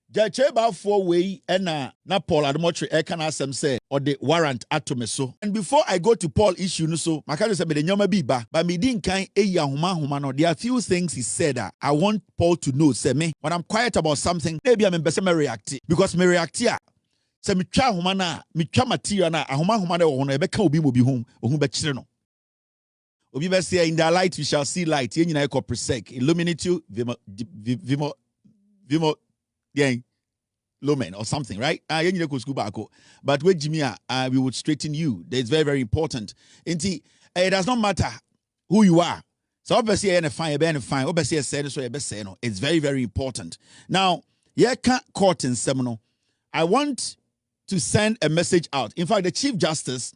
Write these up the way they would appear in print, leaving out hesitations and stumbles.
Judge Baffour way and na Paul Admotre can ask them say or the warrant atome so. And before I go to Paul issue no so, my can say the nyoma biba, but me din kan eya huma no. There are few things he said that I want Paul to know. Say me when I'm quiet about something, maybe I'm in react because me react here. Say me twa huma na, me twa material na, huma de wo no e be ka obi mo bi hom, ohun be kire no. Obi be say in the light we shall see light. Ye nyina e ko presec, illuminate you, vimo yeah, Lomen or something, right? But with Jimmy, we would straighten you. That's very, very important. It does not matter who you are. So obviously, obviously, it's very, very important. Now, court in seminal. I want to send a message out. In fact, the Chief Justice,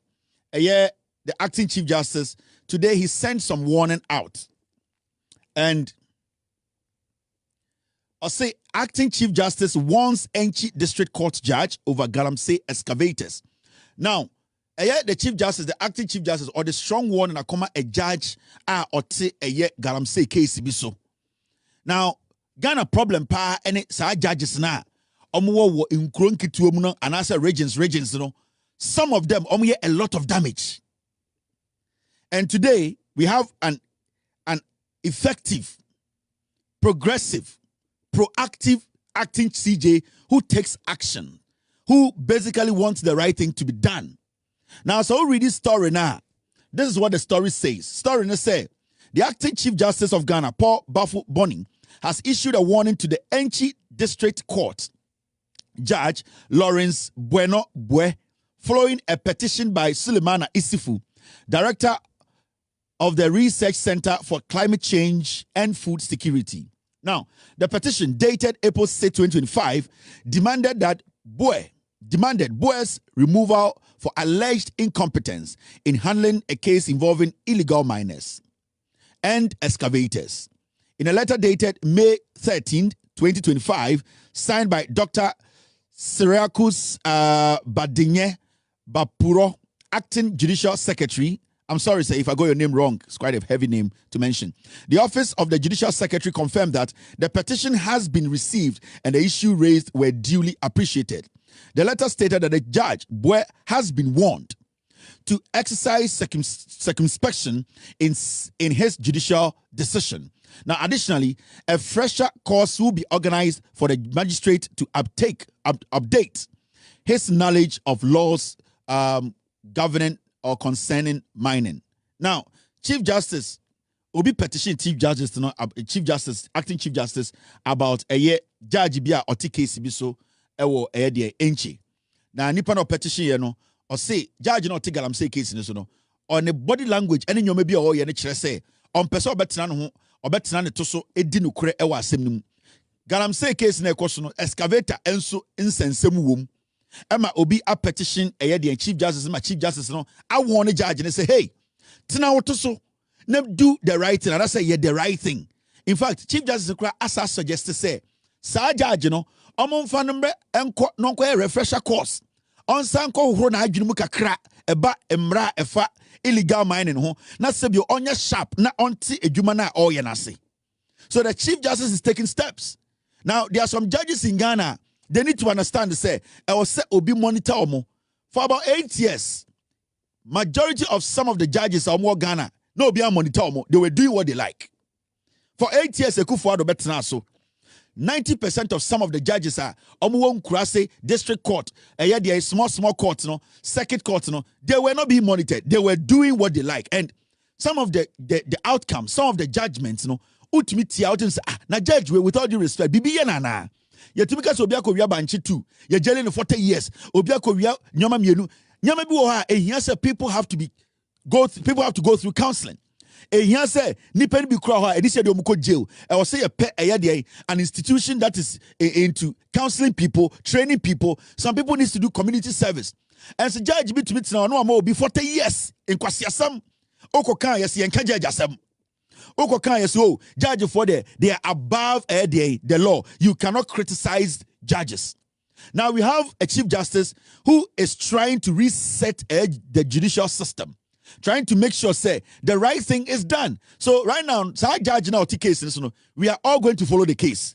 the acting Chief Justice, today he sent some warning out. And I'll say acting Chief Justice warns Enchi District Court judge over Galamsey excavators. Now, the Chief Justice, the acting Chief Justice, or the strong warning a judge or say Galamsey case biso. Now, Ghana problem pa any sa judges na omo in kronkitu mu no and as regions no. Some of them omo a lot of damage. And today we have an effective, progressive, proactive acting CJ who takes action, who basically wants the right thing to be done. Now, so read this story now. This is what the story says. Story say the acting Chief Justice of Ghana, Paul Baffour, has issued a warning to the Enchi District Court Judge Lawrence Bueno Bue following a petition by Sulemana Isifu, Director of the Research Center for Climate Change and Food Security. Now, the petition dated April 6, 2025 demanded Bue's removal for alleged incompetence in handling a case involving illegal miners and excavators. In a letter dated May 13, 2025, signed by Dr. Cyriacus Badinye Bapuro, Acting Judicial Secretary. I'm sorry, sir, if I got your name wrong. It's quite a heavy name to mention. The Office of the Judicial Secretary confirmed that the petition has been received and the issue raised were duly appreciated. The letter stated that the judge, Bue, has been warned to exercise circumspection in his judicial decision. Now, additionally, a fresher course will be organized for the magistrate to update his knowledge of laws governing or concerning mining. Now, Chief Justice will be petitioning Chief Justice, acting Chief Justice, about a year judge bia or case biso ewo de enchi. Now, nipa no petition or say judge no take Galamsey case no on the body language any nyoma bi o ye ne kire say on person obetena no ho obetena ne to so edi no kure ewa asem nim. Galamsey case na ekoso no excavator enso insensem wom. Emma obi a petition the Chief Justice, my Chief Justice no I want a judge and say, hey, tina what so never do the right thing. And I say yeah, the right thing. In fact, Chief Justice as I suggest to say, Sir Judge, among fanumbre and non refresher course. On Sanko Rona Jumuka cra eba emra efa illegal mining ho na sebio onya sharp na onti ejumana or yanasi. So the Chief Justice is taking steps. Now there are some judges in Ghana. They need to understand, say, I will say Obi monitor omo. For about 8 years, majority of some of the judges are more Ghana. No be monitor omo. They were doing what they like. For 8 years, so 90% of some of the judges are omo Kurase district court. There is small court, circuit court, they were not being monitored. They were doing what they like. And some of the outcomes, some of the judgments, ultimately out and say, na judge with all due respect, bibi na. Ye typical obia ko wia banchi 2 ye jailing 40 years obia ko wia nyoma mienu nyoma bi wo ha ehia say people have to go through counseling ehia say nipa bi kura ha edi say de omko jail e wo say ye pe an institution that is into counseling people, training people. Some people need to do community service. And so judge bi to meet now no am be 40 years in kwasiasam okokan yes ye nka judge asam. Judge for they are above the law. You cannot criticize judges. Now we have a Chief Justice who is trying to reset the judicial system, trying to make sure say the right thing is done. So right now, judge now case, we are all going to follow the case.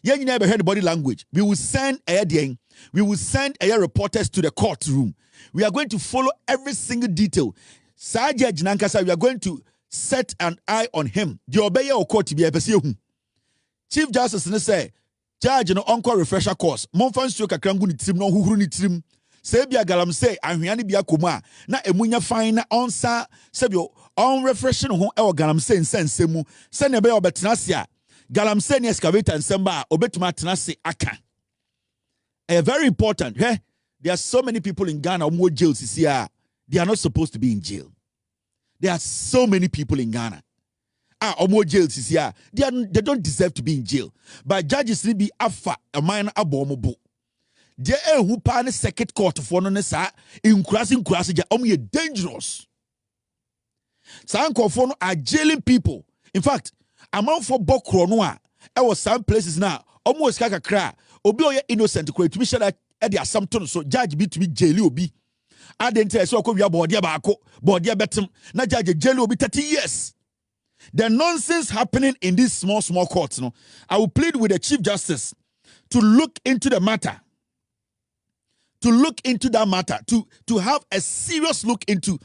Yeah, you never heard the body language. We will send reporters to the courtroom. We are going to follow every single detail. Judge Nankasa, we are going to set an eye on him. The obey or court to be a Chief Justice say, Judge no encore refresher course. Monfan stroke a krangu ni trim no who ni trim. Sebia galam say, and Hiani Biakuma, na emunya fine on sa sebio on refreshing home or galam say and send semu, send a bell betnasia. Galam send excavator and samba, obetuma tenasi aka. Very important. Hey, there are so many people in Ghana more jails this year. They are not supposed to be in jail. There are so many people in Ghana. More jails this year. They don't deserve to be in jail. But judges will be afa a minor abominable. There who pan second court for no nessa in crossing only dangerous. Some conform are jailing people. In fact, amount for Bokronoa, I was some places now almost like a cry. Obi innocent to be sure that there are some so judge be to be jail obi. I didn't tell so we are bordia bako, bordia betum, na judge jail will be 30 years. The nonsense happening in these small courts, no. I will plead with the Chief Justice to look into the matter. To look into that matter, to have a serious look into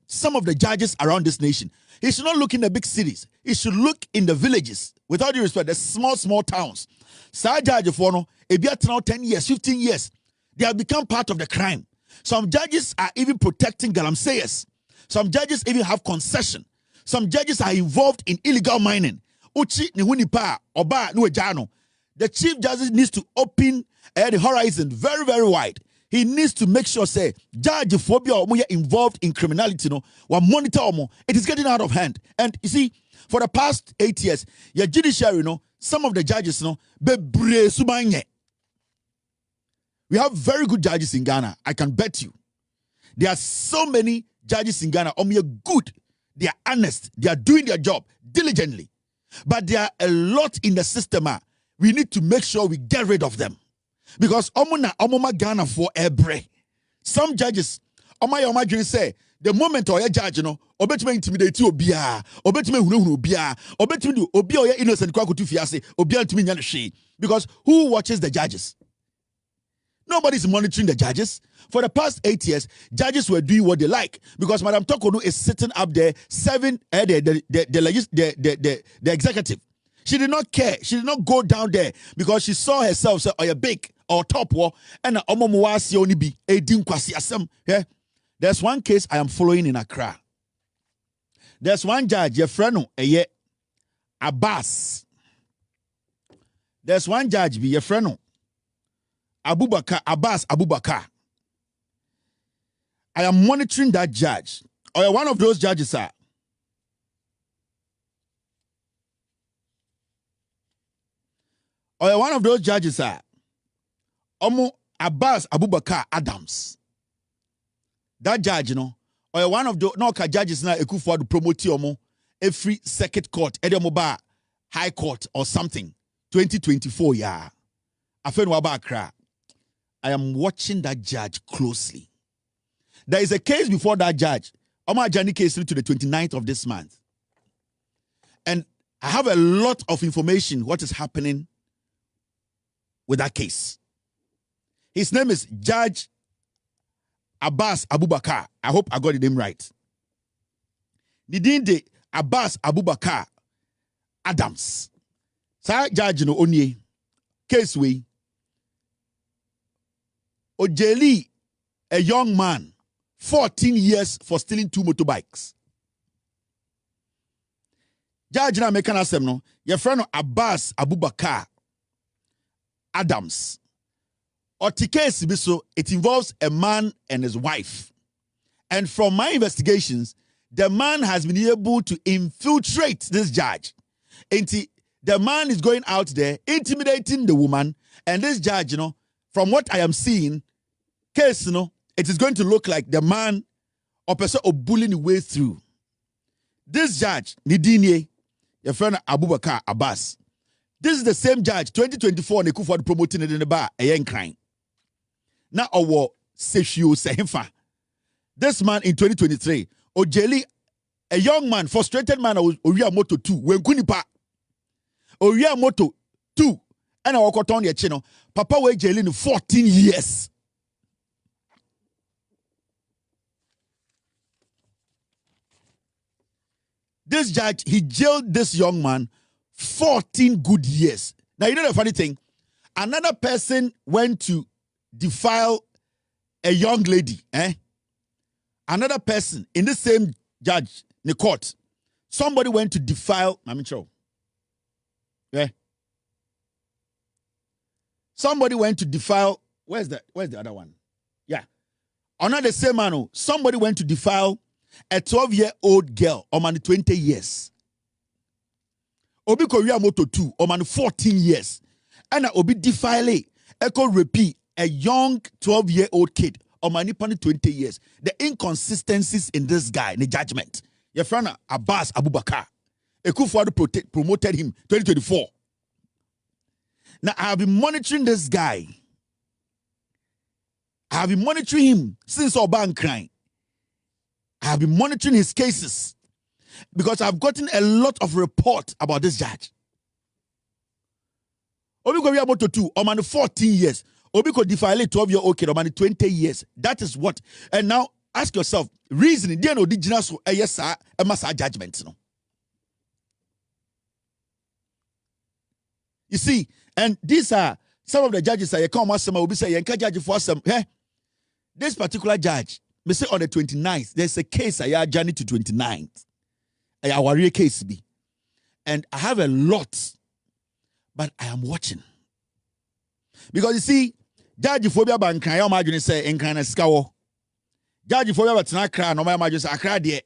some of the judges around this nation. He should not look in the big cities. He should look in the villages. Without due respect, the small towns. Sa judge for no, if you are now 10 years, 15 years, they have become part of the crime. Some judges are even protecting galamseyers. Some judges even have concession. Some judges are involved in illegal mining. Uchi ni hunipa oba nuejano. The Chief Justice needs to open the horizon very, very wide. He needs to make sure, say, judge phobia or involved in criminality, no, or monitor or more. It is getting out of hand. And you see, for the past 8 years, your judiciary, you know, some of the judges, you know, we have very good judges in Ghana. I can bet you. There are so many judges in Ghana. Good. They are honest. They are doing their job diligently. But there are a lot in the system. We need to make sure we get rid of them. Because omoma Ghana for ebre. Some judges, oma dream say, the moment or judge, you know, obetime intimidate you obia, obetime hunu obia, obetime obia innocent kwa kutu fiase, obia ntimi nyane she. Because who watches the judges? Nobody's monitoring the judges. For the past 8 years, judges were doing what they like. Because Madam Tokono is sitting up there serving the executive. She did not care. She did not go down there because she saw herself say, "Oh, big or top war." And there's one case I am following in Accra. There's one judge, your friend, Abbas. There's one judge, your friend, Abbas Abubakar. I am monitoring that judge. Or one of those judges are. Or one of those judges are Abbas Abubakar Adams. That judge, you know, or one of the judges now for to promote every circuit court, Edemoba High Court or something. 2024, yeah. I am watching that judge closely. There is a case before that judge. Omar Jani case to the 29th of this month. And I have a lot of information what is happening with that case. His name is Judge Abbas Abubakar. I hope I got the name right. Nidinde Abbas Abubakar Adams. Sa judge no onye case we Ojeli, a young man, 14 years for stealing 2 motorbikes. Judge na mekan asem no, your friend Abbas Abubakar Adams. Case biso, it involves a man and his wife. And from my investigations, the man has been able to infiltrate this judge. And the man is going out there intimidating the woman. And this judge, you know, from what I am seeing, case, you know, it is going to look like the man or person of bullying the way through. This judge, Nidinye, your friend Abubakar Abbas, this is the same judge, 2024, they for promoting it in the bar, a young crime. Now, our Seshio Sehefa. This man in 2023, Ojeli, a young man, frustrated man, Oria Moto 2, when Kunipa, Oria Moto 2, And I walk on the channel. Papa we jailing 14 years. This judge, he jailed this young man 14 good years. Now, you know the funny thing? Another person went to defile a young lady. Another person in the same judge, in the court, somebody went to defile, somebody went to defile, where's the other one? Yeah. Another the same man, somebody went to defile a 12-year-old girl, man 20 years. Obi Korea Moto 2, man 14 years. And Obi defile, echo repeat, a young 12-year-old kid, man 20 years. The inconsistencies in this guy, in the judgment. Your friend Abbas Abubakar, Ekufuado promoted him 2024. Now, I have been monitoring this guy. I have been monitoring him since Oban crying. I have been monitoring his cases because I've gotten a lot of report about this judge. Obi go about to 2, or man 14 years. Obi could defile a 12-year-old kid, or man 20 years. That is what. And now ask yourself, reasoning, there no original so yes, sir, a master judgment. No. You see, and these are some of the judges that you come will be saying, judge for some. This particular judge, me say on the 29th, there's a case I journey to 29th. A warrior case be. And I have a lot, but I am watching. Because you see, judge phobia ban kan ya imagine say en kan skawo. Judge phobia but na kra no ma imagine say akra de.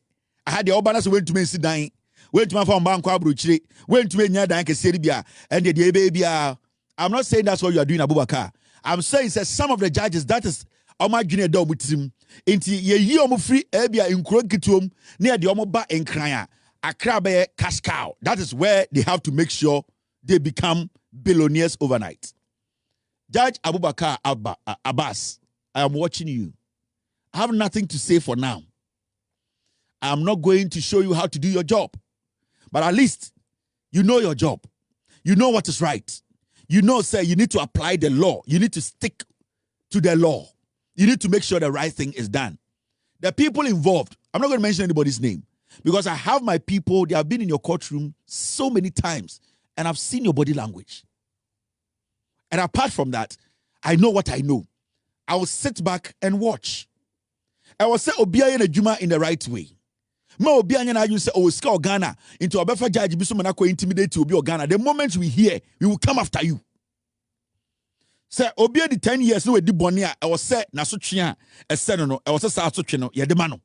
I had the obanas went to me sit down. Went to my phone bank abruchire. Went to me nya dan kese bia. And the baby I'm not saying that's what you are doing, Abubakar. I'm saying that some of the judges, that is imagine do mutim. Inti ye yi omo free ebia nkuro kituom near the omo ba enkran akra be cash cow. That is where they have to make sure they become billionaires overnight. Judge Abubakar Abbas, I am watching you. I have nothing to say for now. I am not going to show you how to do your job. But at least you know your job. You know what is right. You know, say, you need to apply the law. You need to stick to the law. You need to make sure the right thing is done. The people involved, I'm not going to mention anybody's name because I have my people, they have been in your courtroom so many times and I've seen your body language. And apart from that, I know what I know. I will sit back and watch. I will say, Obiya na Juma in the right way. Ma Obiya na you say, oh, ska Ghana into a befa judge, biso manako intimidate to Obiya Ghana. The moment we hear, we will come after you. Say, Obiya the 10 years, no, di bonia, I was say, na so chia, a senono, I was a sa so chino, ya de mano.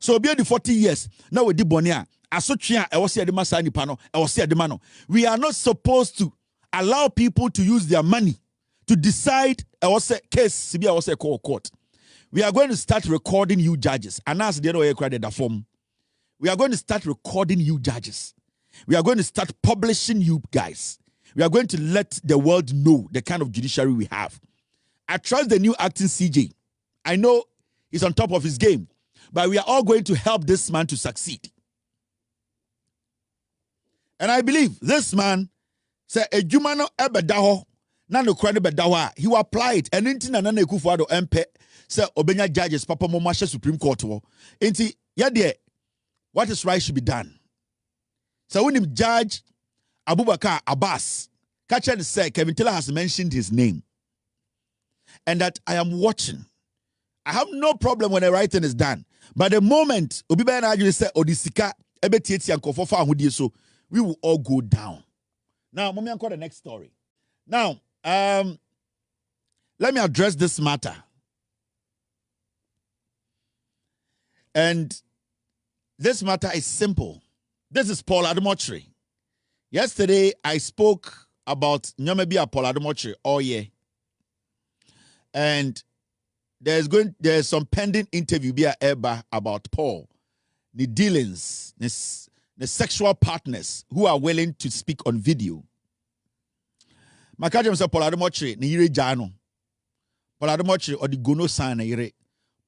So Obiya the 40 years, now we di bonia, I so chia, I was say, the masani pano, I was say, the mano. We are not supposed to allow people to use their money to decide, I was say, case, I was say, court. We are going to start recording you judges. And as the other credit the form, we are going to start recording you judges. We are going to start publishing you guys. We are going to let the world know the kind of judiciary we have. I trust the new acting CJ. I know he's on top of his game, but we are all going to help this man to succeed. And I believe this man say a jumano ebedaho na no krane bedaho he will apply it and inti na na Ekufuado MP say obenya judges papa mo mahye Supreme Court wo inti ye de what is right should be done. So when him Judge Abubakar Abbas Kachen say Kevin Taylor has mentioned his name and that I am watching. I have no problem when the right thing is done, but the moment obi be na actually say odisika ebetieti ankofo fa ahodie so we will all go down. Now, mommy, I'll call the next story. Now, let me address this matter. And this matter is simple. This is Paul Ademotre. Yesterday, I spoke about Nyamebia Paul Ademotre all year. And there's some pending interview about Paul, the dealings, the sexual partners who are willing to speak on video. Makajem say Paul Ademotre ni yire jano. Paul Ademotre or the gono san na yire.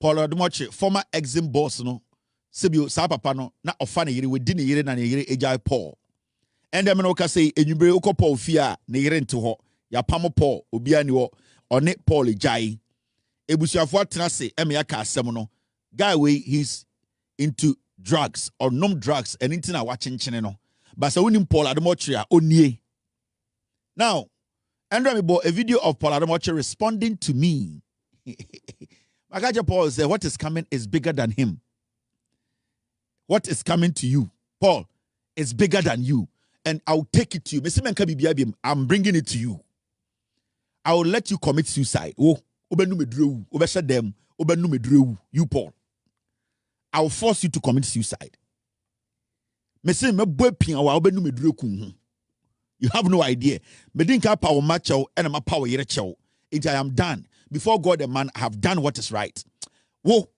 Paul Ademotre former exim boss no. Sebio sa papa no na ofa na yire wedi na yire na yire ejai Paul. And them no ka say enyubre ukọ Paul fia na yire nte ho. ya pamo Paul obia ni wo one Paul ejai ebusuafo atena se eme aka asem no guy we he's into drugs or drums and into na wachenchene no but so unim Paul Ademotre a onie now Andrew me bought a video of Paul Ademotre responding to me. Magaja Paul said what is coming is bigger than him. What is coming to you, Paul, is bigger than you. And I'll take it to you. I'm bringing it to you. I will let you commit suicide. Oh, you, Paul. I will force you to commit suicide. You have no idea. Power macho and my power I am done. Before God and man, I have done what is right. Whoa.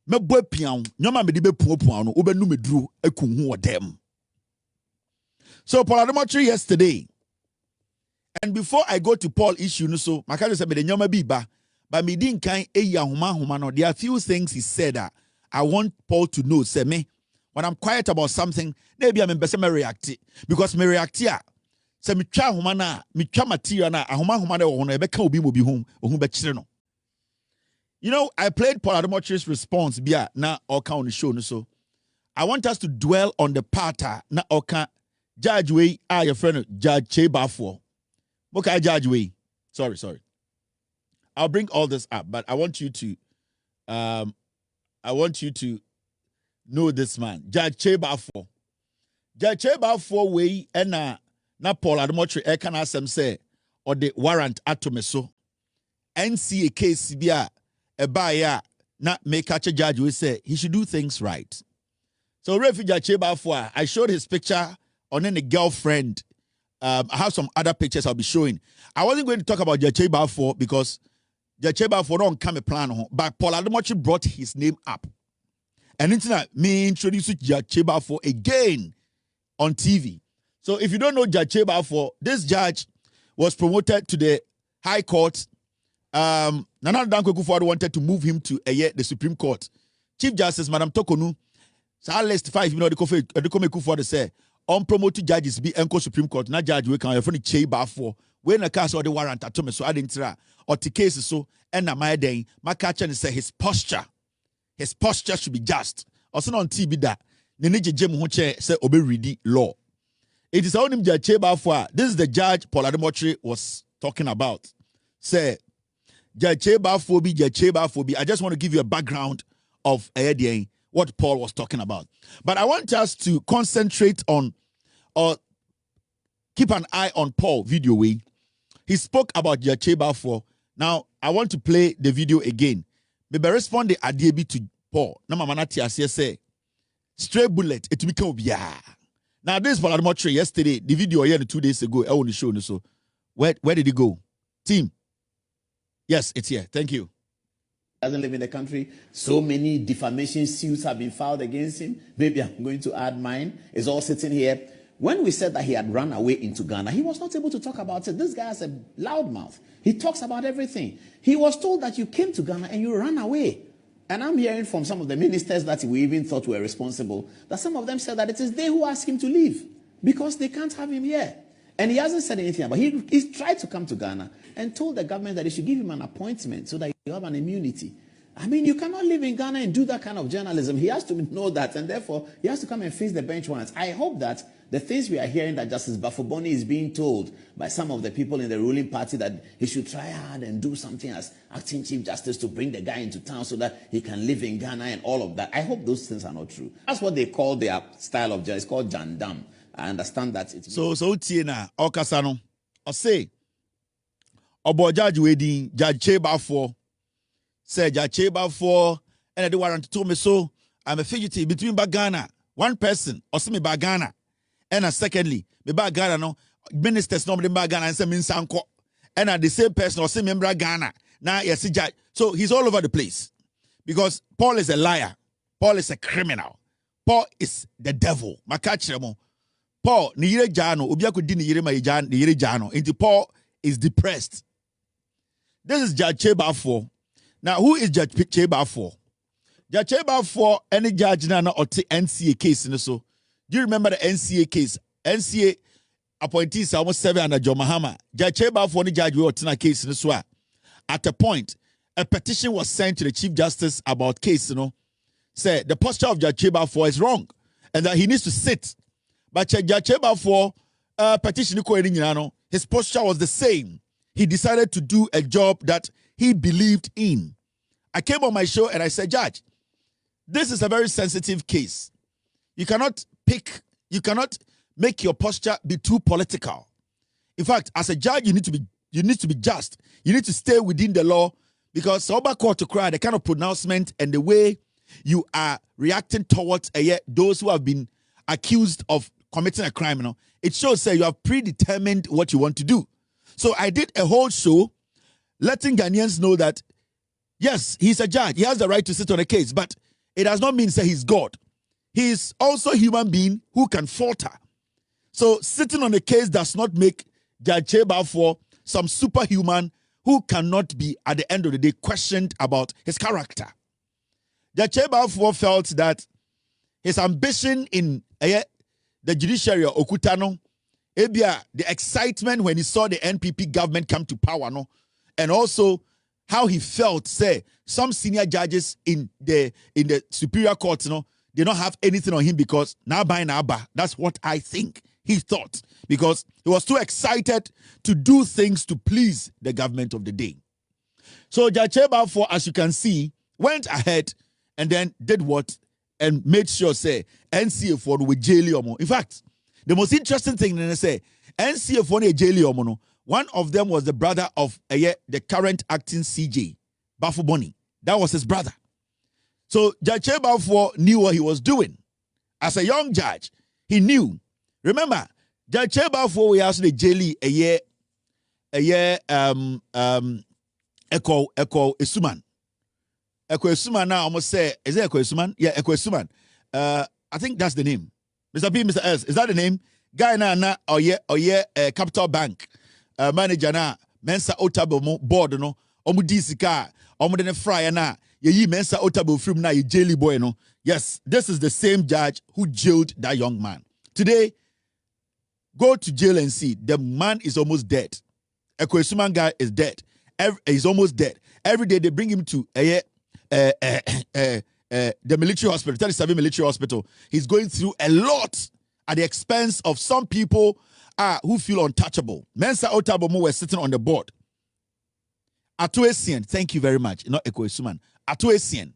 Me boy pian nyoma me de be puo no obenu me duru akunhu odem. So Paul Ademotre yesterday, and before I go to Paul issue no so maka say me de nyoma bi ba but me din kan eyi ahoma no there are few things he said that I want Paul to know. Say me when I'm quiet about something maybe I'm be me react because me react here say me twa ahoma na me twa material na ahoma na wo no e be ka obi mo bi hom ohun be kire no. You know, I played Paul Ademotre's response bia na oka on the show no so. I want us to dwell on the part na oka Judge we your friend Judge Kyei Baffour. Okay, Judge we. Sorry. I'll bring all this up, but I want you to know this man. Judge Kyei Baffour. Judge Kyei Baffour we na Paul Ademotre e kan asem say or the warrant atome so. NCA case bia Ebaya not make catch a judge will say he should do things right. So refugee Kyei Baffour, I showed his picture on any girlfriend. I have some other pictures I'll be showing. I wasn't going to talk about Kyei Baffour because Kyei Baffour don't come a plan, but Paul Ademotre brought his name up. And internet me introduce Kyei Baffour again on TV. So if you don't know Kyei Baffour, this judge was promoted to the High Court. Nana Dankwa Akufo-Addo wanted to move him to the Supreme Court. Chief Justice Madam Tokonu, so list 5 the Akufo-Addo say unpromoted judges be enko Supreme Court. Na judge we can your friend Kyei Baffour when the case or the warrant atome so adintra or the case so and na my den my catcher say his posture should be just. Also on TV that ne ne jejem ho che say obe ready law. It is only Judge Kyei Baffour. This is the judge Paul Ademotre was talking about. Say Judge Kyei Baffour. I just want to give you a background of what Paul was talking about. But I want us to concentrate on or keep an eye on Paul video way. He spoke about Judge Kyei Baffour. Now, I want to play the video again. Maybe respond the ADB to Paul. Na mama na tiase say stray bullet etumika obia. Now this Paul Ademotre yesterday, the video here 2 days ago, I want to show you so. Where did it go? Team. Yes, it's here. Thank you. Doesn't live in the country. So many defamation suits have been filed against him. Maybe I'm going to add mine. It's all sitting here. When we said that he had run away into Ghana, he was not able to talk about it. This guy has a loud mouth. He talks about everything. He was told that you came to Ghana and you ran away. And I'm hearing from some of the ministers that we even thought were responsible, that some of them said that it is they who asked him to leave because they can't have him here. And he hasn't said anything about it. He's tried to come to Ghana and told the government that they should give him an appointment so that you have an immunity. I mean, you cannot live in Ghana and do that kind of journalism. He has to know that, and therefore, he has to come and face the bench warrants. I hope that the things we are hearing that Justice Baffour is being told by some of the people in the ruling party that he should try hard and do something as acting Chief Justice to bring the guy into town so that he can live in Ghana and all of that. I hope those things are not true. That's what they call their style of justice. It's called Jandam. I understand that. So Tiena, Okasano, or say, Obo Judge Wedding, Judge Kyei Baffour, say Judge Kyei Baffour, and the warrant told me so. I'm a fugitive between Bagana, one person, or some Bagana, and secondly, the Bagana, no ministers normally Bagana and some Minsanko, and the same person or same member Ghana. Now, yes, judge. So he's all over the place because Paul is a liar, Paul is a criminal, Paul is the devil. Makachiremo. Paul, ni yire jano, obiako di ni yire ma yire jano. Into Paul is depressed. This is Judge Kyei Baffour. Now, who is Judge Kyei Baffour? Judge Kyei Baffour, any judge na or NCA case in so. Do you remember the NCA case? NCA, appointees almost 7 under John Mahama. Judge Kyei for the judge we were case in this one. At a point, a petition was sent to the Chief Justice about case, say the posture of Judge Kyei for is wrong and that he needs to sit. But Judge Kyei for petition his posture was the same. He decided to do a job that he believed in. I came on my show and I said, Judge, this is a very sensitive case. You cannot make your posture be too political. In fact, as a judge, you need to be just. You need to stay within the law, because Soba Court to cry, the kind of pronouncement and the way you are reacting towards those who have been accused of committing a crime, it shows you have predetermined what you want to do. So I did a whole show letting Ghanaians know that, yes, he's a judge. He has the right to sit on a case, but it does not mean say he's God. He is also a human being who can falter. So sitting on a case does not make Judge Kyei for some superhuman who cannot be, at the end of the day, questioned about his character. Judge Kyei for felt that his ambition in the judiciary, Okutano, the excitement when he saw the NPP government come to power, and also how he felt, say, some senior judges in the Superior Court, they don't have anything on him because naba. That's what I think he thought, because he was too excited to do things to please the government of the day. So Judge Kyei for, as you can see, went ahead and then did what? And made sure, say, NCA for with jail. In fact, the most interesting thing they say, NCA for jail. One of them was the brother of the current acting CJ, Baffour. That was his brother. So Judge Kyei for knew what he was doing. As a young judge, he knew. Remember, Judge Kyei for we asked the jail Echo Esuman. Echo Esuman now almost say, is it Echo Esuman? Yeah, Echo Esuman. I think that's the name. Mr. P, Mr. S, is that the name? Guy na Capital Bank manager na Mensa Otabo board no. Omu disika, omu dene fry na ye Mensa Otabo from na ye jaily boy no. Yes, this is the same judge who jailed that young man. Today, go to jail and see. The man is almost dead. A Esuman guy is dead. He's almost dead. Every day they bring him to the military hospital, 37 military hospital. He's going through a lot at the expense of some people who feel untouchable. Mensa Otabomo were sitting on the board. Atuesian, thank you very much. Not Eko Esuman. Atuesian.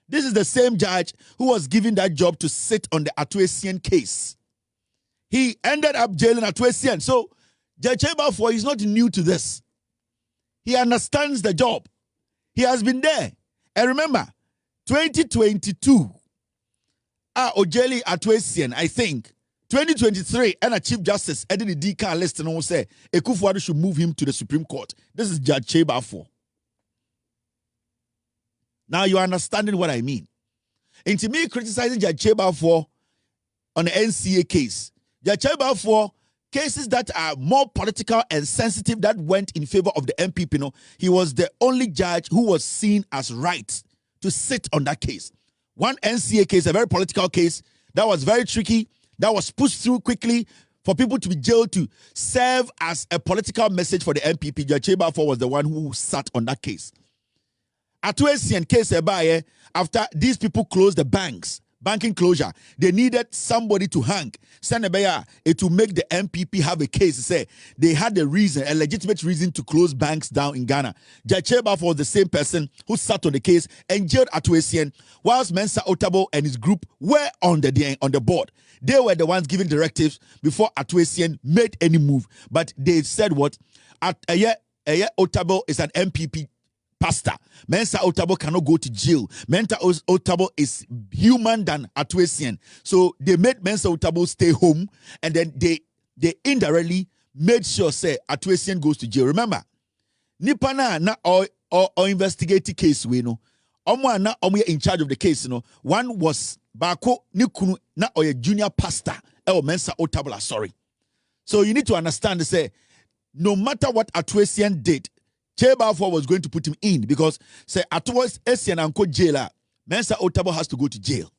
This is the same judge who was given that job to sit on the Atuesian case. He ended up jailing Atuesian. So Judge Kyei for is not new to this. He understands the job. He has been there. And remember, 2022, Ojeli Atuesian, I think, 2023, and a Chief Justice, Eddie the DK list and all say, Ekufuado should move him to the Supreme Court. This is Judge Kyei for. Now you're understanding what I mean. And to me, criticizing Judge Kyei for on the NCA case, Judge Kyei for cases that are more political and sensitive that went in favor of the MPP, he was the only judge who was seen as right to sit on that case. One NCA case, a very political case, that was very tricky, that was pushed through quickly for people to be jailed to serve as a political message for the MPP. Judge Kyei for was the one who sat on that case. Atuesian case after these people closed the banking closure, they needed somebody to hang. It to make the MPP have a case. Say they had a legitimate reason to close banks down in Ghana. Judge Kyei was the same person who sat on the case and jailed Atuesian, whilst Mensa Otabo and his group were on the board. They were the ones giving directives before Atuesian made any move. But they said what? Otabo is an MPP pastor. Mensa Otabo cannot go to jail. Mensa Otabo is human than Atuesian. So they made Mensa Otabo stay home, and then they indirectly made sure say Atuesian goes to jail. Remember, Nipana na or investigate case we know. Na in charge of the case, One was Bako Nikunu na or a junior pastor. Mensa Otabo, sorry. So you need to understand, say, no matter what Atuesian did, Kyei was going to put him in, because say Atuesian and jailer, Mensa Otabo has to go to jail.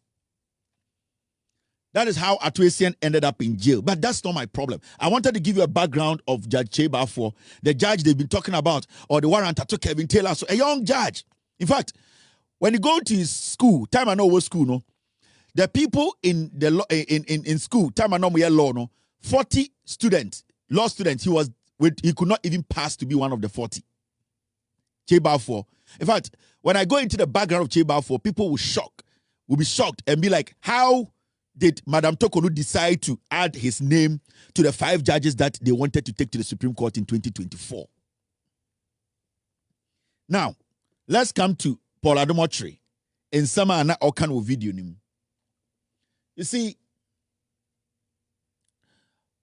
That is how Atuesian ended up in jail. But that's not my problem. I wanted to give you a background of Judge Kyei Baffour, the judge they've been talking about, or the warrant that took Kevin Taylor. So a young judge. In fact, when you go to his school, time I know what school, no, the people in the in school, time I know we law, no, 40 students, law students, he could not even pass to be one of the 40. Kyei Baffour. In fact, when I go into the background of Kyei Baffour, people will be shocked and be like, how did Madam Tokonu decide to add his name to the 5 judges that they wanted to take to the Supreme Court in 2024? Now, let's come to Paul Adomotri in Sama and Okano video. You see,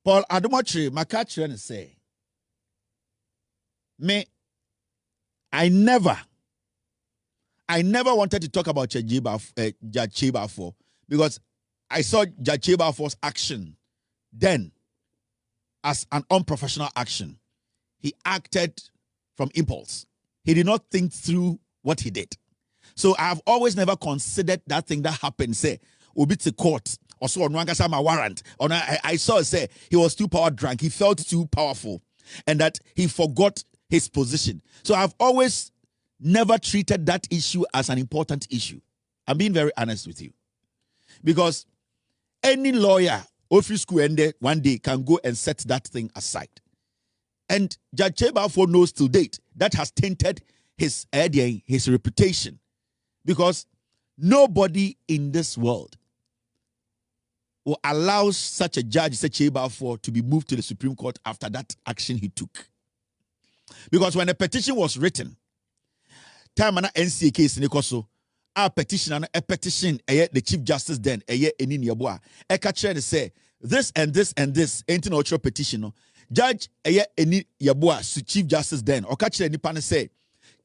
Paul Adomotri, my catcher and say, I never wanted to talk about Judge Kyei Baffour because I saw Judge Kyei Baffour's action then as an unprofessional action. He acted from impulse. He did not think through what he did. So I've always never considered that thing that happened, say, Obi to court, or so on my warrant. Or I saw, say, he was too power drunk. He felt too powerful and that he forgot his position. So I've always never treated that issue as an important issue. I'm being very honest with you. Because any lawyer, office school ended one day can go and set that thing aside. And Judge Kyei Baffour knows to date that has tainted his reputation. Because nobody in this world will allow such a judge, such Kyei Baffour, to be moved to the Supreme Court after that action he took. Because when the petition was written, time and NCA case in the our petition and a petition the Chief Justice then eni niaboa e ka kire say this and this and this ain't no petition no judge eni yaboa su Chief Justice then o ka kire nipa ne say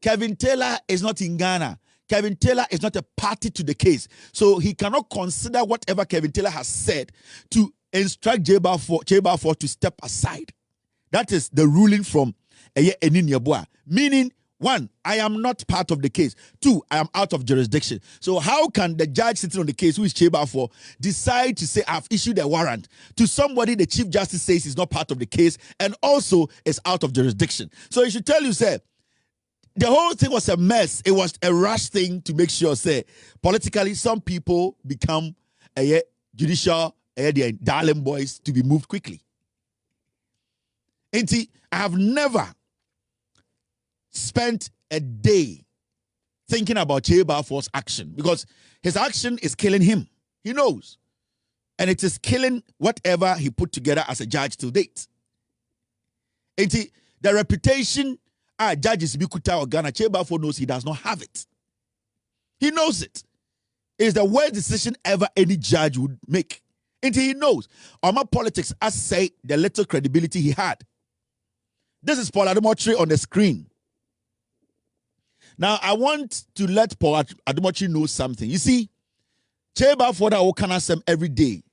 Kevin Taylor is not in Ghana. Kevin Taylor is not a party to the case, so he cannot consider whatever Kevin Taylor has said to instruct Kyei Baffour to step aside. That is the ruling from eni niaboa, meaning 1, I am not part of the case. 2, I am out of jurisdiction. So how can the judge sitting on the case, who is Kyei Baffour, decide to say I've issued a warrant to somebody the Chief Justice says is not part of the case and also is out of jurisdiction? So he should tell you, say, the whole thing was a mess. It was a rush thing to make sure, say, politically, some people become judicial, darling boys to be moved quickly. And see, I have never spent a day thinking about Kyei Baffour's action because his action is killing him. He knows. And it is killing whatever he put together as a judge to date. And the reputation judges Bikuta or Ghana, Kyei Baffour knows he does not have it. He knows it. It is the worst decision ever any judge would make. And he knows. Oma politics, as say, the little credibility he had. This is Paul Adomotri on the screen. Now, I want to let Paul Adomotri know something. You see, Kyei Baffour that will can every day.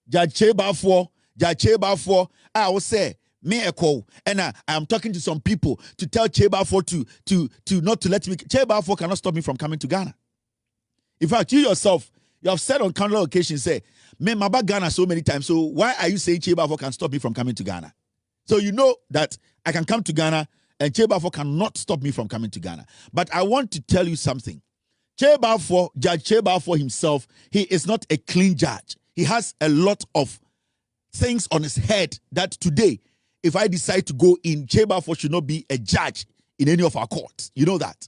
Judge Kyei Baffour, I will say, me echo, and I am talking to some people to tell Kyei Baffour to not to let me. Kyei Baffour cannot stop me from coming to Ghana. In fact, you yourself, you have said on countless occasions, say, me about Ghana so many times, so why are you saying Kyei Baffour can stop me from coming to Ghana? So you know that I can come to Ghana and Kyei Baffour cannot stop me from coming to Ghana. But I want to tell you something. Kyei Baffour, Judge Kyei Baffour himself, he is not a clean judge. He has a lot of things on his head that today, if I decide to go in, Kyei Baffour should not be a judge in any of our courts. You know that.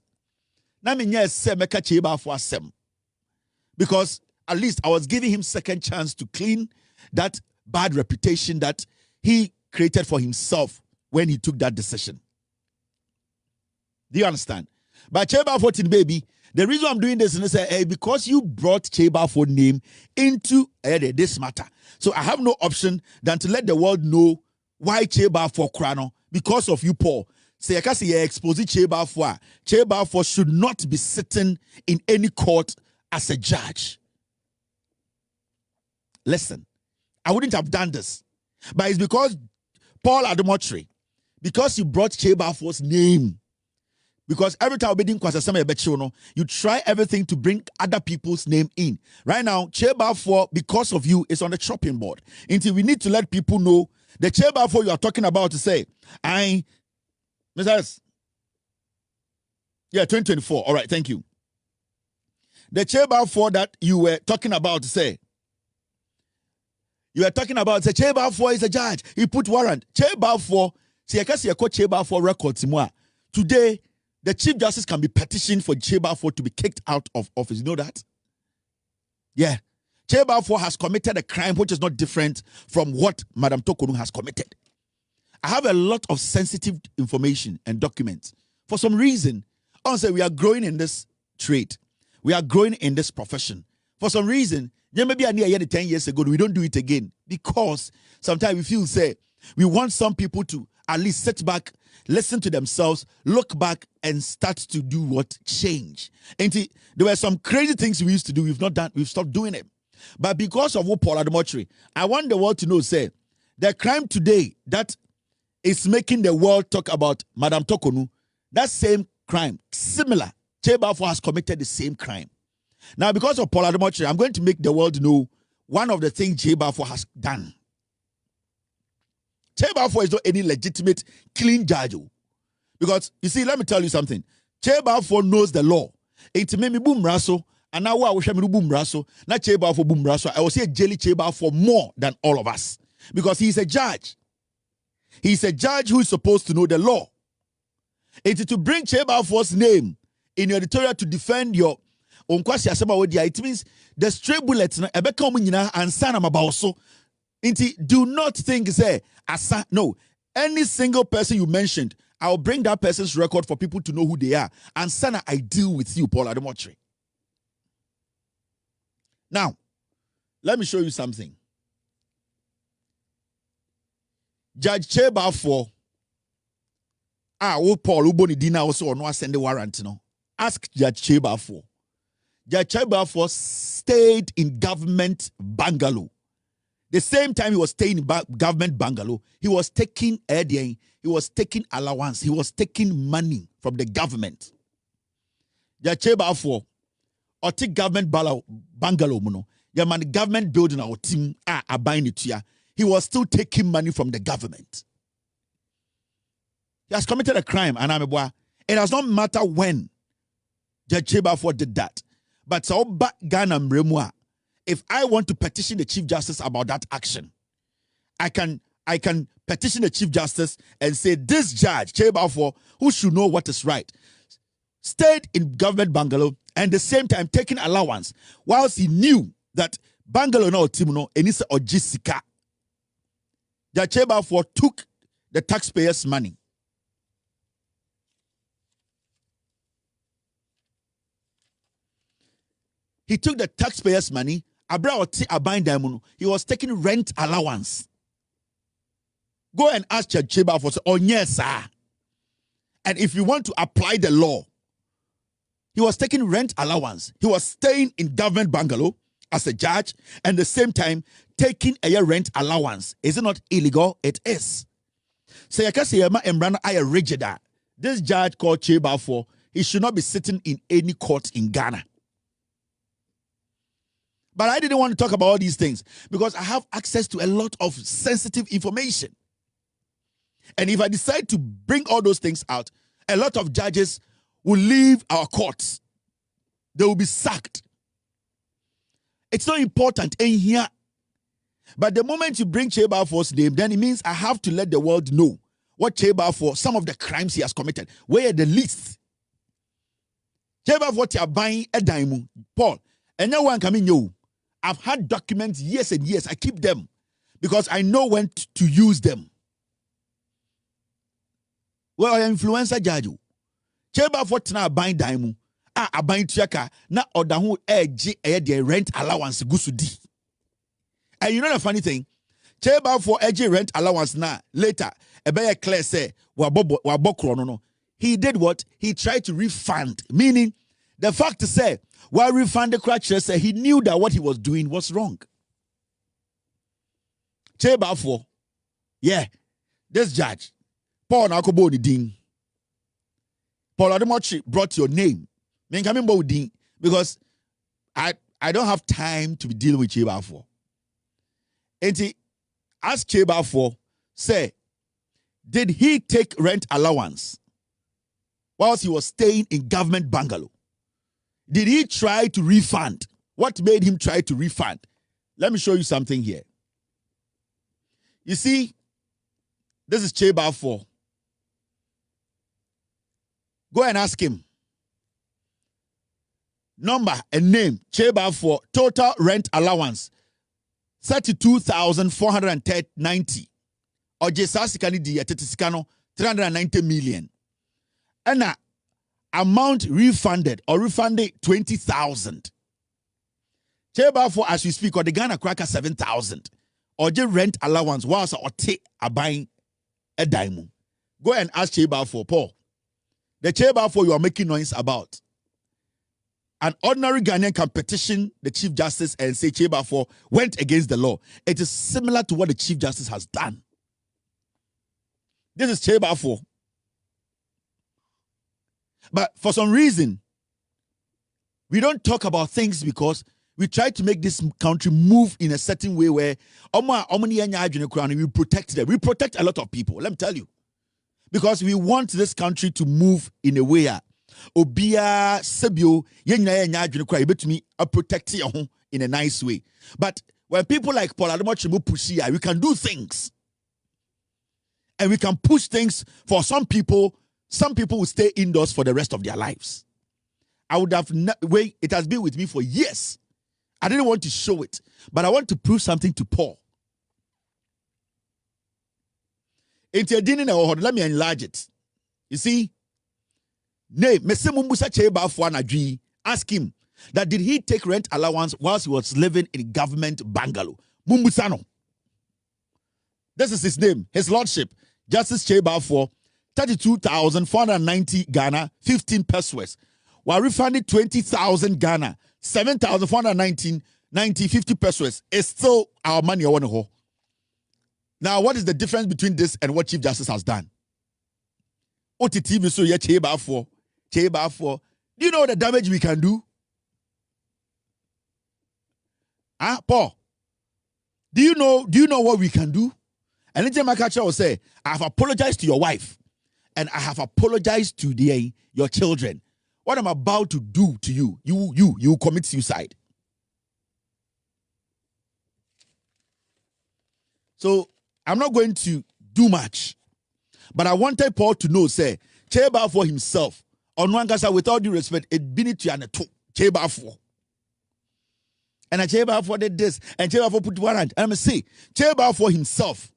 Because at least I was giving him second chance to clean that bad reputation that he created for himself when he took that decision. Do you understand? But Kyei Baffour, baby, the reason I'm doing this is because you brought Kyei Baffour name into this matter. So I have no option than to let the world know why Kyei Baffour Krano, because of you, Paul. Say, I can say, expose Kyei Baffour. Kyei Baffour should not be sitting in any court as a judge. Listen, I wouldn't have done this. But it's because Paul Adomotri, because you brought Kyei Baffour's name, Because every time you try everything to bring other people's name in. Right now, Kyei Baffour, because of you, is on the chopping board. Until we need to let people know the Kyei Baffour you are talking about to say, Mr. S. Yeah, 2024. All right, thank you. The Kyei Baffour that you were talking about to say, Kyei Baffour is a judge. He put warrant. Kyei Baffour, Kyei Baffour records. Today, the Chief Justice can be petitioned for Kyei Baffour to be kicked out of office. You know that? Yeah. Kyei Baffour has committed a crime which is not different from what Madam Tokonu has committed. I have a lot of sensitive information and documents. For some reason, honestly, we are growing in this trade. We are growing in this profession. For some reason, maybe I near 10 years ago, we don't do it again. Because sometimes we feel, say, we want some people to at least sit back, listen to themselves, look back, and start to do what? Change. And there were some crazy things we used to do. We've not done, we've stopped doing it. But because of what Paul Adamotri, I want the world to know, say, the crime today that is making the world talk about Madam Tokonu, that same crime, similar, Kyei Baffour has committed the same crime. Now, because of Paul Adamotri, I'm going to make the world know one of the things Kyei Baffour has done. Kyei Baffour is not any legitimate, clean judge. Because, you see, let me tell you something. Kyei Baffour knows the law. It's me boom raso, and now I wish I boom raso, not Kyei Baffour boom raso. I will say jelly Kyei Baffour more than all of us. Because he's a judge. He's a judge who is supposed to know the law. It's to bring Kyei Baffour's name in your editorial to defend your own question. It means the stray bullets and sana mabaoso. Do not think, say, asa. No. Any single person you mentioned, I'll bring that person's record for people to know who they are. And sana, I deal with you, Paul Adamotri. Now, let me show you something. Judge Kyei Baffour, Paul Uboni Dina also no send the warrant, no. Ask Judge Kyei Baffour. Judge Kyei Baffour stayed in government bungalow. The same time he was staying in government bungalow, he was taking allowance, he was taking money from the government. Judge Kyei Baffour, or take government bungalow, man, government building our team are buying it here. He was still taking money from the government. He has committed a crime, and it does not matter when Judge Kyei Baffour did that. But so back Ghana Mremwa, if I want to petition the Chief Justice about that action, I can petition the Chief Justice and say, this judge, Kyei Baffour, who should know what is right, stayed in government bungalow and at the same time taking allowance, whilst he knew that bungalow no timuno enisa or Jessica. Judge Kyei Baffour took the taxpayers' money. He took the taxpayers' money. He was taking rent allowance. Go and ask Judge Kyei Baffour, oh yes, sir. And if you want to apply the law, he was taking rent allowance. He was staying in government bungalow as a judge and at the same time taking a rent allowance. Is it not illegal? It is. So I can say rigid. This judge called Kyei Baffour, he should not be sitting in any court in Ghana. But I didn't want to talk about all these things because I have access to a lot of sensitive information. And if I decide to bring all those things out, a lot of judges will leave our courts. They will be sacked. It's not important in here. But the moment you bring Kyei Baffour's name, then it means I have to let the world know what Kyei Baffour, some of the crimes he has committed. Where are the least? Kyei Baffour, what you are buying a dime, Paul, and no one coming you. I've had documents years and years. I keep them because I know when to use them. Well, I influencer judge. Kyei Baffour tina buying dime. A buying tiaka na oda hu the rent allowance gusudi. And you know the funny thing? Kyei Baffour rent allowance na later. Ebeye clear say no. He did what? He tried to refund. Meaning, the fact to say, while refund the crutches, say he knew that what he was doing was wrong. Kyei Baffour, yeah, this judge, Paul Nakobo Ding, Paul Ademochi brought your name. Because I don't have time to be dealing with Kyei Baffour. And ask Kyei Baffour, say, did he take rent allowance whilst he was staying in government bungalow? Did he try to refund? What made him try to refund? Let me show you something here. You see, this is Kyei Baffour. Go and ask him. Number and name, Kyei Baffour, total rent allowance, 32,490. Or Jesasikani di Tetisikano, 390 million. And amount refunded or refunded 20,000. Kyei Baffour, as we speak, or the Ghana cracker 7,000. Or the rent allowance was or take a buying a diamond. Go and ask Kyei Baffour, Paul. The Kyei Baffour you are making noise about. An ordinary Ghanaian can petition the Chief Justice and say Kyei Baffour went against the law. It is similar to what the Chief Justice has done. This is Kyei Baffour. But for some reason, we don't talk about things because we try to make this country move in a certain way where we protect them. We protect a lot of people, let me tell you. Because we want this country to move in a way Obia Sebio protect you in a nice way. But when people like Paul Ademochi push here, we can do things. And we can push things for some people. Some people will stay indoors for the rest of their lives. I would have it has been with me for years. I didn't want to show it, but I want to prove something to Paul. Let me enlarge it. You see, ask him that did he take rent allowance whilst he was living in government bungalow? Mumbusano. This is his name, his lordship, Justice Kyei Baffour, 32,490 Ghana, 15 pesos. While refunding 20,000 Ghana, 7,419, 50 pesos is still our money. Now, what is the difference between this and what Chief Justice has done? OTT, so yeah, Kyei Baffour. Do you know the damage we can do? Paul, do you know what we can do? And then my catcher will say, I have apologized to your wife and I have apologized to your children. What I'm about to do to you, you commit suicide. So I'm not going to do much. But I wanted Paul to know, say, Kyei Baffour himself, on one case, with all due respect, it be it to Kyei Baffour. And Kyei Baffour did this, and Kyei Baffour put one hand. And I'm say, Kyei Baffour himself.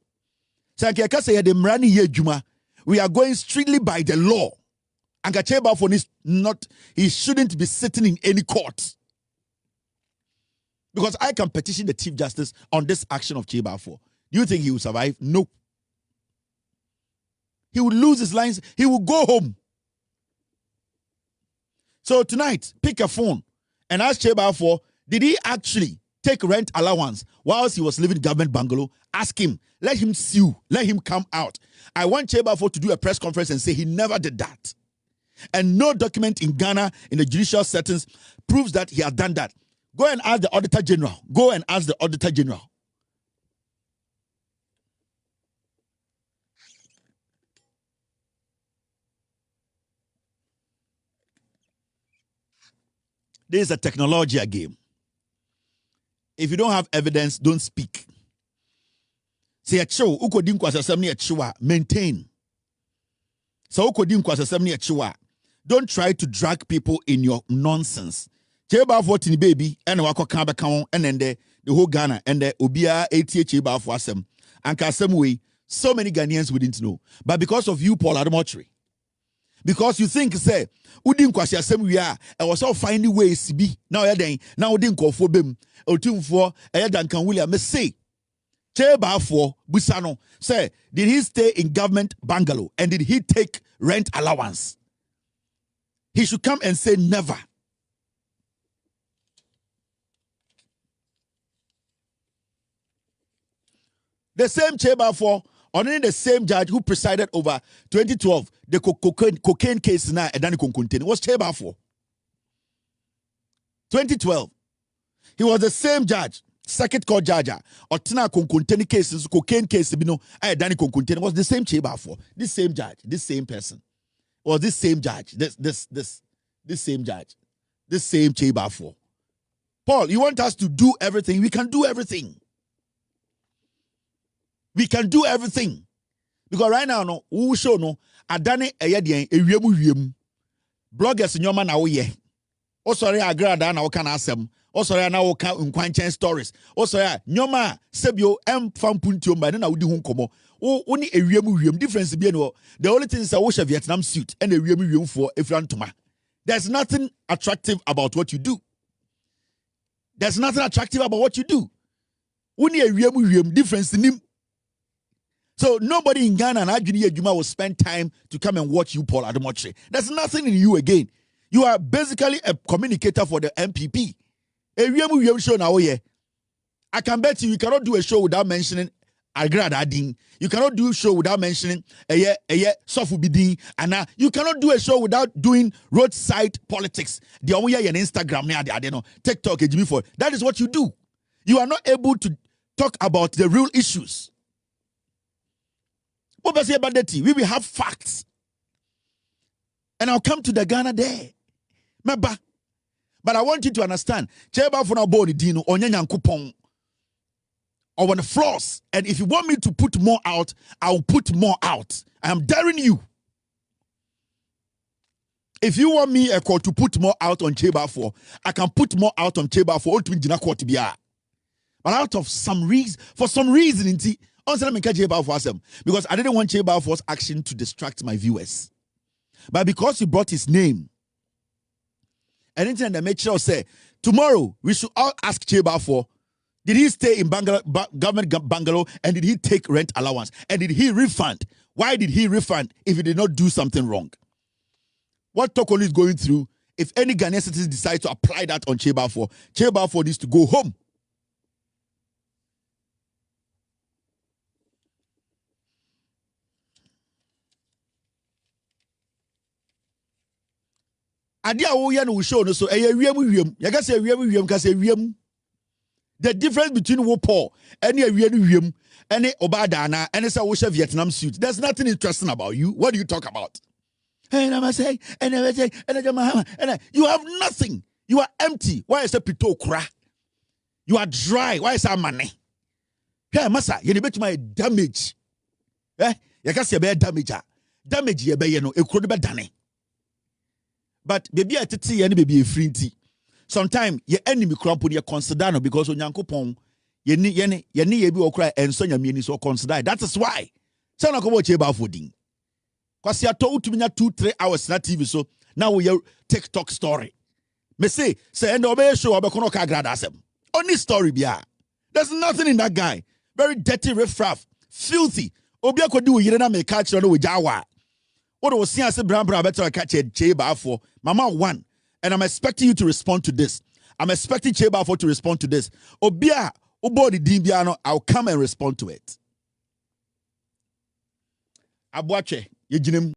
We are going strictly by the law. And Kyei Baffour is not, he shouldn't be sitting in any court. Because I can petition the Chief Justice on this action of Kyei Baffour. Do you think he will survive? No. He will lose his lines. He will go home. So tonight, pick a phone and ask Kyei Baffour, did he actually take rent allowance whilst he was living in government bungalow? Ask him. Let him sue. Let him come out. I want Kyei Baffour to do a press conference and say he never did that. And no document in Ghana in the judicial settings proves that he has done that. Go and ask the Auditor General. Go and ask the Auditor General. This is a technology game. If you don't have evidence, don't speak. Say a show, maintain. So don't try to drag people in your nonsense. Kyei Baffour baby and wako kamba kaon and then the whole Ghana and the Obia ATA Kyei Baffour asem. And kasem way, so many Ghanaians wouldn't know. But because of you, Paul Ademochi, because you think, say, Udin Kwasi asem we are, and was all finding ways to be. Now you're then, now Udin call for bim, or two for a Duncan William, say, Kyei Baffour Busano, say, did he stay in government bungalow and did he take rent allowance? He should come and say never. The same Kyei Baffour Only the same judge who presided over 2012, the cocaine case now, and then contain was Kyei Baffour. 2012. He was the same judge, circuit court judge, or Tina contain cases, cocaine case, you know, and then contain was the same Kyei Baffour. This same judge, this same person, or this same judge, this same judge, this same Kyei Baffour. Paul, you want us to do everything? We can do everything. We can do everything. Because right now, no, we show no, adane eyedien ewiemu. Bloggers nyoma na wo ye. O sorry agrada na wo kan asem. O sorry na wo kan nkwanchen stories. O sorry nyoma sebio fampuntio mba na wo di hu nkomo. Wo ni ewiemu difference bi no. The only thing is that wo Vietnam suit and ewiemu for efrantoma. There's nothing attractive about what you do. There's nothing attractive about what you do. Wo ni ewiemu difference nim. So nobody in Ghana and Adjuni Ejuma will spend time to come and watch you, Paul Ademotre. There's nothing in you again. You are basically a communicator for the MPP. I can bet you cannot do a show without mentioning Agrad Adin. You cannot do a show without mentioning Sofu Bidin. And you cannot do a show without doing roadside politics. The Omuya and Instagram, TikTok, that is what you do. You are not able to talk about the real issues. We will have facts. And I'll come to the Ghana Day. But I want you to understand. Kyei Baffour na body dino onyanyan kupon on the floors. And if you want me to put more out, I'll put more out. I am daring you. If you want me to put more out on Kyei Baffour, I can put more out on Kyei Baffour. But out of some reason, for some reason, because I didn't want Kyei Baffour's action to distract my viewers. But because you brought his name, and then the make sure say, tomorrow we should all ask Kyei Baffour, did he stay in government bungalow and did he take rent allowance? And did he refund? Why did he refund if he did not do something wrong? What Tokolo is going through, if any Ghanaian citizens decide to apply that on Kyei Baffour needs to go home. Adia wo ya no show no so wiem ya ga say wiem ka say wiem. The difference between wo Paul and wiem and obada na and say wo Vietnam suit, there's nothing interesting about you. What do you talk about? And I say and you have nothing. You are empty. Why is a pito kra? You are dry. Why is that money? Yeah, massa, you bet my damage. Ya ka say be damage. Damage ye be no ekuro be dane. But baby at tea and baby a free tea. Sometimes your enemy crumple your consider no because on Yankopon ye ni or cry and son your meaning so consider. That is why. So I come watch about fooding. Because you told to me 2-3 hours na TV so now we your TikTok story. Me say end of show abekono ka grad asem. Only story bia. There's nothing in that guy. Very dirty, riffraff, filthy. Obi akodu yire na me catch no with jawa. What was saying, I said, Bram, better catch a Kyei Baffour. Mama one. And I'm expecting you to respond to this. I'm expecting Kyei Baffour to respond to this. Obia, Obodi Dimbiano, I'll come and respond to it. Abuache, Yejinim.